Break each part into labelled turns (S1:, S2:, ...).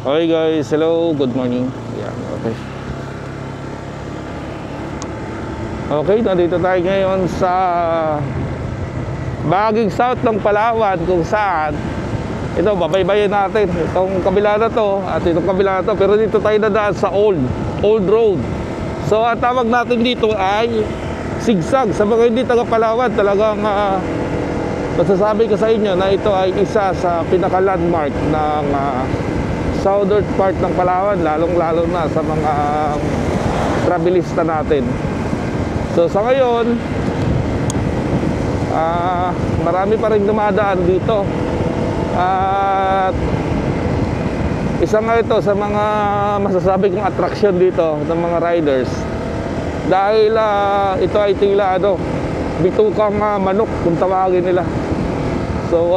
S1: Okay guys, hello, good morning. Yan, okay. Okay, nandito tayo ngayon sa bahaging south ng Palawan, kung saan ito, babaybayin natin itong kabila na to at itong kabila na to. Pero dito tayo dadaan sa old road. So ang tawag natin dito ay sigsag. Sa mga hindi taga Palawan, talagang masasabi ko sa inyo na ito ay isa sa pinaka-landmark ng southern part ng Palawan, lalong-lalo na sa mga travelista natin. So sa ngayon, marami pa rin dumadaan dito. At isa nga ito sa mga masasabi kong attraction dito ng mga riders. Dahil ito ay tila bitukang manok kung tawagin nila. So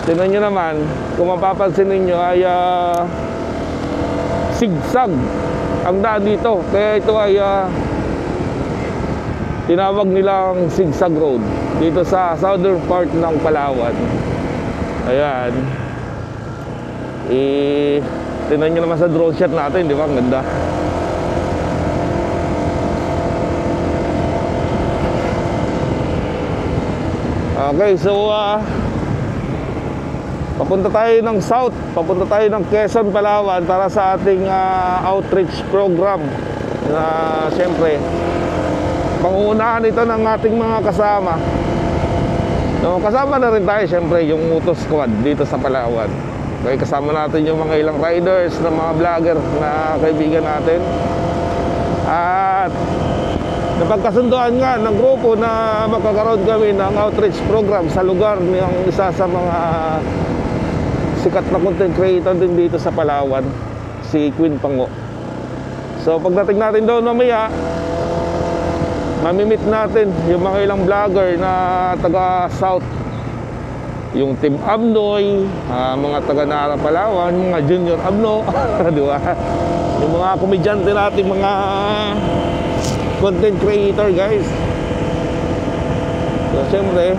S1: tingnan nyo naman, kung mapapansin ninyo ay sigsag ang daan dito. Kaya ito ay tinawag nilang sigsag road dito sa southern part ng Palawan. Ayan. Tingnan nyo naman sa drone shot natin, di ba? Ang ganda. Okay, so papunta tayo ng south, papunta tayo ng Quezon, Palawan para sa ating outreach program na siyempre pangunahan ito ng ating mga kasama. So, kasama na rin tayo siyempre yung Moto Squad dito sa Palawan. Okay, kasama natin yung mga ilang riders na mga vlogger na kaibigan natin. At napagkasunduan nga ng grupo na magkakaroon kami ng outreach program sa lugar ng isa sa mga sikat na content creator din dito sa Palawan, si Queen Pango. So pagdating natin doon mamaya, mamimit natin yung mga ilang vlogger na taga South, yung Team Abnoy, mga taga Nara Palawan, mga Junior Abno, di ba? Yung mga komedyante natin, mga content creator, guys. So siyempre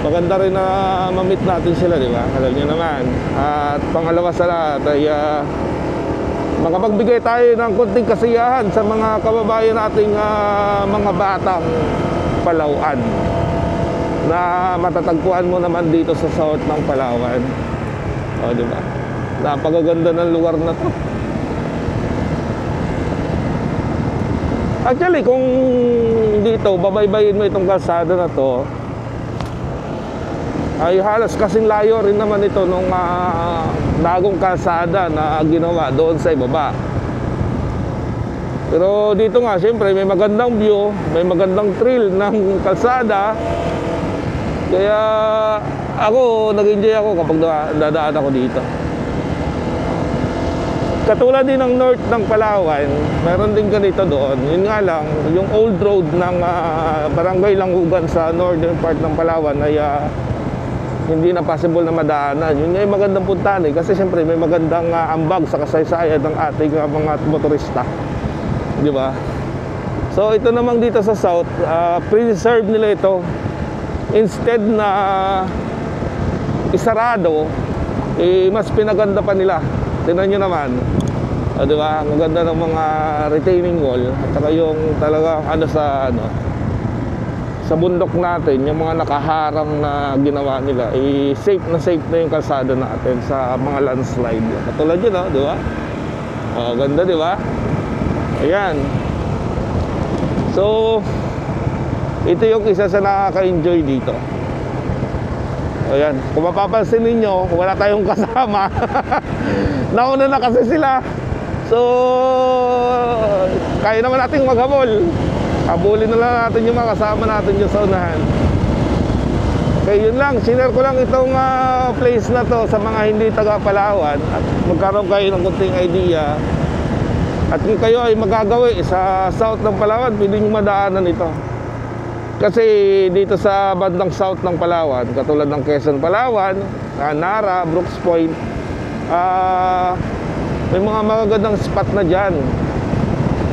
S1: maganda rin na mamit natin sila, di ba? Alam niyo naman. At pangalawa sa lahat ay makapagbigay tayo ng konting kasiyahan sa mga kababayan nating mga batang Palawan na matatagpuan mo naman dito sa south ng Palawan. O, di ba? Napakaganda ng lugar na to. Actually, kung dito babaybayin mo itong kalsada na to, ay halos kasing layo rin naman ito nung bagong kalsada na ginawa doon sa ibaba. Pero dito nga, siyempre may magandang view, may magandang trail ng kalsada. Kaya ako, nag-enjoy ako kapag dadaan ako dito. Katulad din ng north ng Palawan, meron din ganito doon. Yun nga lang, yung old road ng Barangay Langugan sa northern part ng Palawan ay hindi na possible na madaanan. Yun nga yung magandang puntahan kasi siyempre may magandang ambag sa kasaysayan ng ating mga motorista, di ba? So ito namang dito sa south, preserve nila ito. Instead na isarado, mas pinaganda pa nila. Tingnan nyo naman, di ba? Ang ganda ng mga retaining wall at saka yung talagang sa bundok natin, yung mga nakaharang na ginawa nila, safe na yung kalsada natin sa mga landslide. Katulad yun, di ba? Ganda, di ba? Ayan. So ito yung isa sa nakaka-enjoy dito. Ayan, kung mapapansin ninyo, wala tayong kasama. Nauna na kasi sila. So kaya naman nating maghabol. Habulin na lang natin yung mga kasama natin yung sa unahan. Okay, yun lang. Sinare ko lang itong place na to sa mga hindi taga Palawan at magkaroon kayo ng kunting idea. At kung kayo ay magagawi sa south ng Palawan, pwede nyo madaanan ito. Kasi dito sa bandang south ng Palawan, katulad ng Quezon, Palawan, Nara, Brooks Point, may mga magagandang spot na dyan.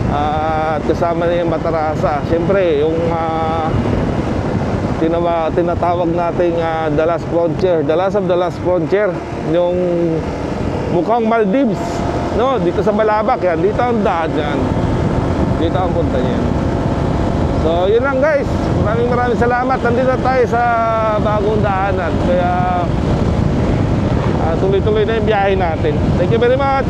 S1: At kasama na yung Matarasa. Siyempre, yung tinatawag nating the last frontier, the last of the last frontier, yung mukhang Maldives, no? Dito sa Balabac yan, dito ang daan yan, dito ang punta niyan. So yun lang guys, maraming salamat. Nandito tayo sa bagong daanan, kaya tuloy-tuloy na yung biyahe natin. Thank you very much.